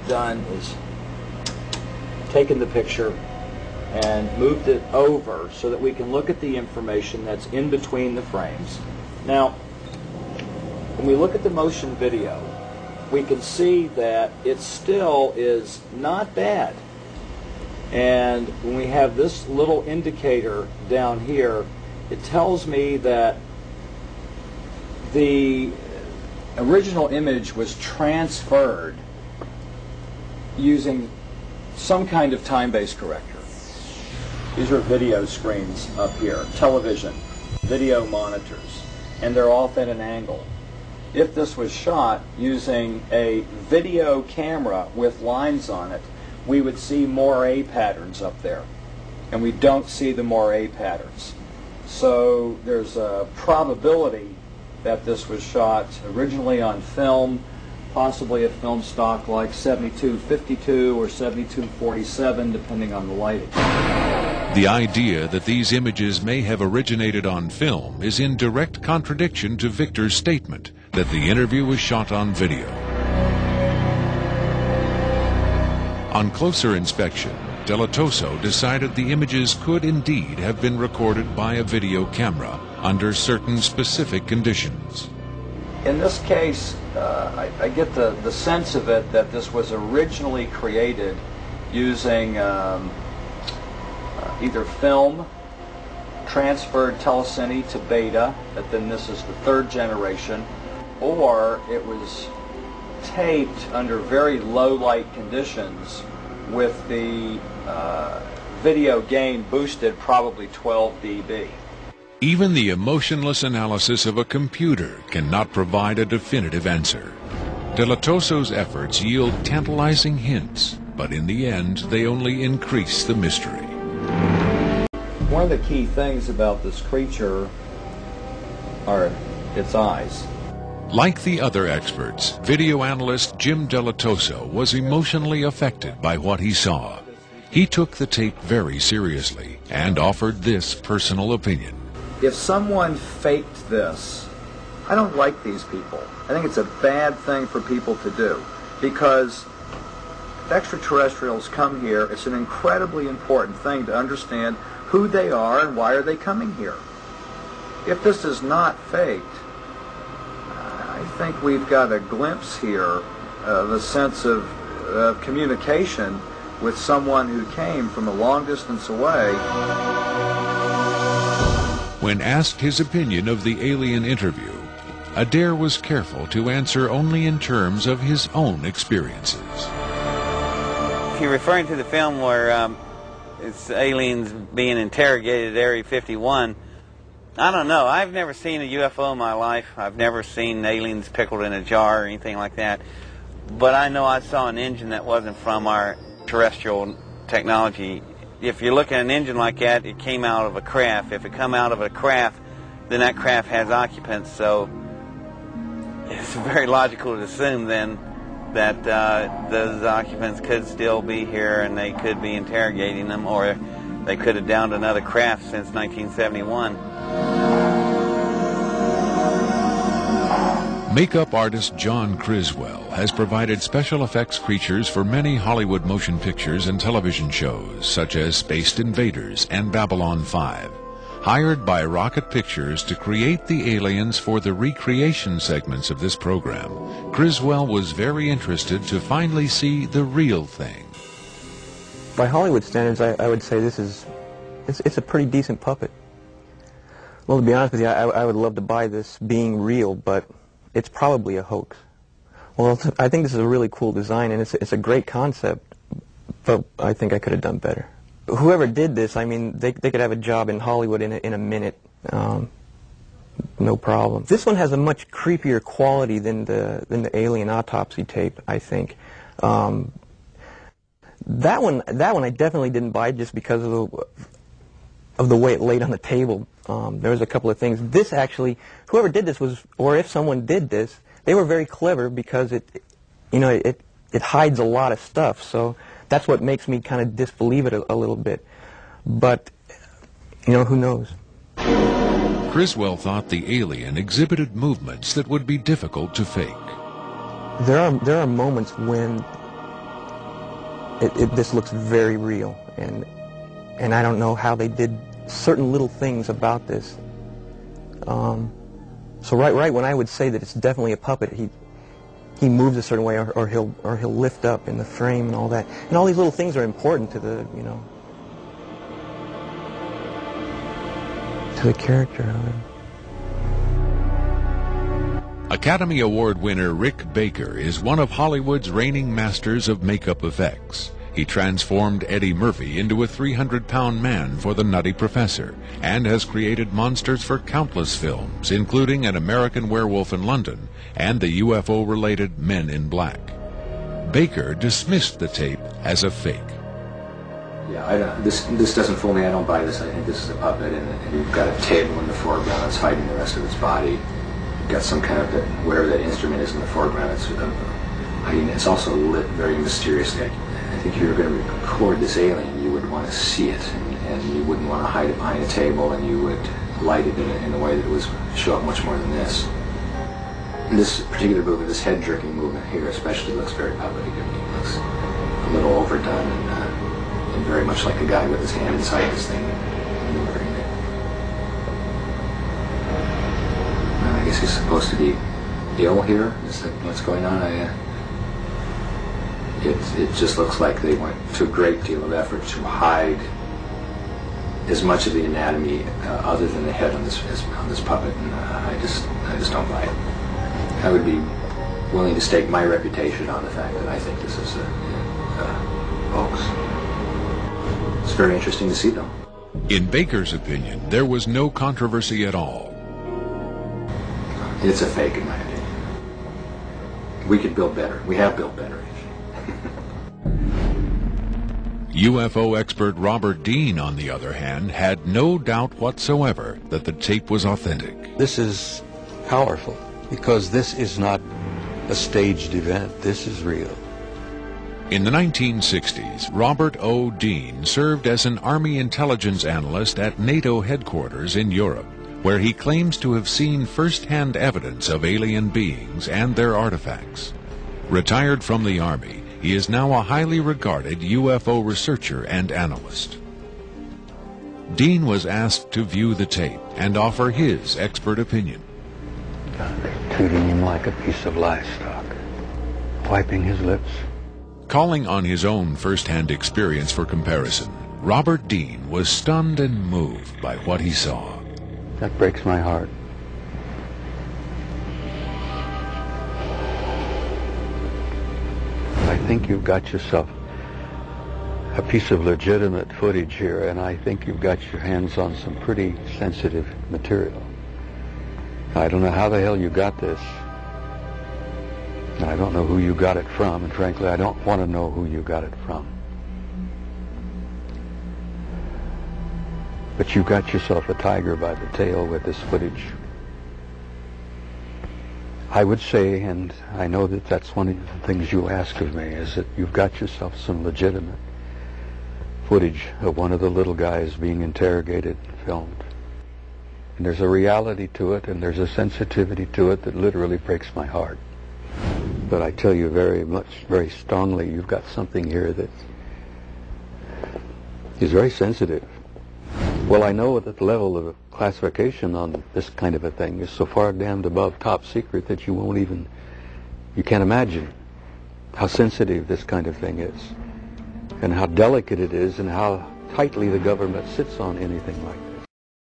Done is taken the picture and moved it over so that we can look at the information that's in between the frames. Now, when we look at the motion video, we can see that it still is not bad. And when we have this little indicator down here, it tells me that the original image was transferred using some kind of time-based corrector. These are video screens up here, television, video monitors, and they're off at an angle. If this was shot using a video camera with lines on it, we would see moire patterns up there, and we don't see the moire patterns. So there's a probability that this was shot originally on film, possibly a film stock like 7252 or 7247, depending on the lighting. The idea that these images may have originated on film is in direct contradiction to Victor's statement that the interview was shot on video. On closer inspection, Delatoso decided the images could indeed have been recorded by a video camera under certain specific conditions. In this case, I get the sense of it that this was originally created using either film, transferred telecine to beta, that then this is the third generation, or it was taped under very low light conditions with the video gain boosted probably 12 dB. Even the emotionless analysis of a computer cannot provide a definitive answer. Delatoso's efforts yield tantalizing hints, but in the end they only increase the mystery. One of the key things about this creature are its eyes. Like the other experts, video analyst Jim Delatoso was emotionally affected by what he saw. He took the tape very seriously and offered this personal opinion. If someone faked this, I don't like these people. I think it's a bad thing for people to do, because if extraterrestrials come here, it's an incredibly important thing to understand who they are and why are they coming here. If this is not faked, I think we've got a glimpse here of a sense of communication with someone who came from a long distance away. When asked his opinion of the alien interview, Adair was careful to answer only in terms of his own experiences. If you're referring to the film where it's aliens being interrogated at Area 51, I don't know. I've never seen a UFO in my life. I've never seen aliens pickled in a jar or anything like that. But I know I saw an engine that wasn't from our terrestrial technology. If you look at an engine like that, it came out of a craft. If it come out of a craft, then that craft has occupants. So it's very logical to assume then that those occupants could still be here and they could be interrogating them, or they could have downed another craft since 1971. Makeup artist John Criswell has provided special effects creatures for many Hollywood motion pictures and television shows, such as Spaced Invaders and Babylon 5. Hired by Rocket Pictures to create the aliens for the recreation segments of this program, Criswell was very interested to finally see the real thing. By Hollywood standards, I would say it's a pretty decent puppet. Well, to be honest with you, I would love to buy this being real, but it's probably a hoax. Well, I think this is a really cool design, and it's a great concept, but I think I could have done better. Whoever did this, I mean, they could have a job in Hollywood in a minute, no problem. This one has a much creepier quality than the alien autopsy tape, I think. That one I definitely didn't buy just because of the way it laid on the table. There was a couple of things. This actually, whoever did this was, or if someone did this, they were very clever because it hides a lot of stuff. So that's what makes me kind of disbelieve it a little bit. But, who knows? Criswell thought the alien exhibited movements that would be difficult to fake. There are moments when this looks very real, and I don't know how they did certain little things about this. So right when I would say that it's definitely a puppet, he moves a certain way, or he'll lift up in the frame and all that, and all these little things are important to the to the character of it. Academy Award winner Rick Baker is one of Hollywood's reigning masters of makeup effects. He transformed Eddie Murphy into a 300-pound man for The Nutty Professor and has created monsters for countless films, including An American Werewolf in London and the UFO-related Men in Black. Baker dismissed the tape as a fake. Yeah, this doesn't fool me. I don't buy this. I think this is a puppet, and you've got a table in the foreground that's hiding the rest of its body. You've got some kind of, whatever that instrument is in the foreground, it's also lit very mysteriously. I think if you were going to record this alien, you would want to see it, and you wouldn't want to hide it behind a table, and you would light it in a way that would show up much more than this. And this particular movement, this head-jerking movement here especially, looks very puppety to me. It looks a little overdone and very much like a guy with his hand inside this thing maneuvering it. Well, I guess he's supposed to be ill here. Is that what's going on? It just looks like they went to a great deal of effort to hide as much of the anatomy other than the head on this puppet, and I just don't buy it. I would be willing to stake my reputation on the fact that I think this is a hoax. It's very interesting to see, though. In Baker's opinion, there was no controversy at all. It's a fake, in my opinion. We could build better. We have built better. UFO expert Robert Dean, on the other hand, had no doubt whatsoever that the tape was authentic. This is powerful because this is not a staged event. This is real. In the 1960s, Robert O. Dean served as an Army intelligence analyst at NATO headquarters in Europe, where he claims to have seen first-hand evidence of alien beings and their artifacts. Retired from the Army, he is now a highly regarded UFO researcher and analyst. Dean was asked to view the tape and offer his expert opinion. They're treating him like a piece of livestock, wiping his lips. Calling on his own first-hand experience for comparison, Robert Dean was stunned and moved by what he saw. That breaks my heart. I think you've got yourself a piece of legitimate footage here, and I think you've got your hands on some pretty sensitive material. I don't know how the hell you got this. I don't know who you got it from, and frankly, I don't want to know who you got it from. But you got yourself a tiger by the tail with this footage. I would say, and I know that that's one of the things you'll ask of me, is that you've got yourself some legitimate footage of one of the little guys being interrogated and filmed. And there's a reality to it, and there's a sensitivity to it that literally breaks my heart. But I tell you very strongly, you've got something here that is very sensitive. Well, I know that the level of classification on this kind of a thing is so far damned above top secret that you can't imagine how sensitive this kind of thing is, and how delicate it is, and how tightly the government sits on anything like that.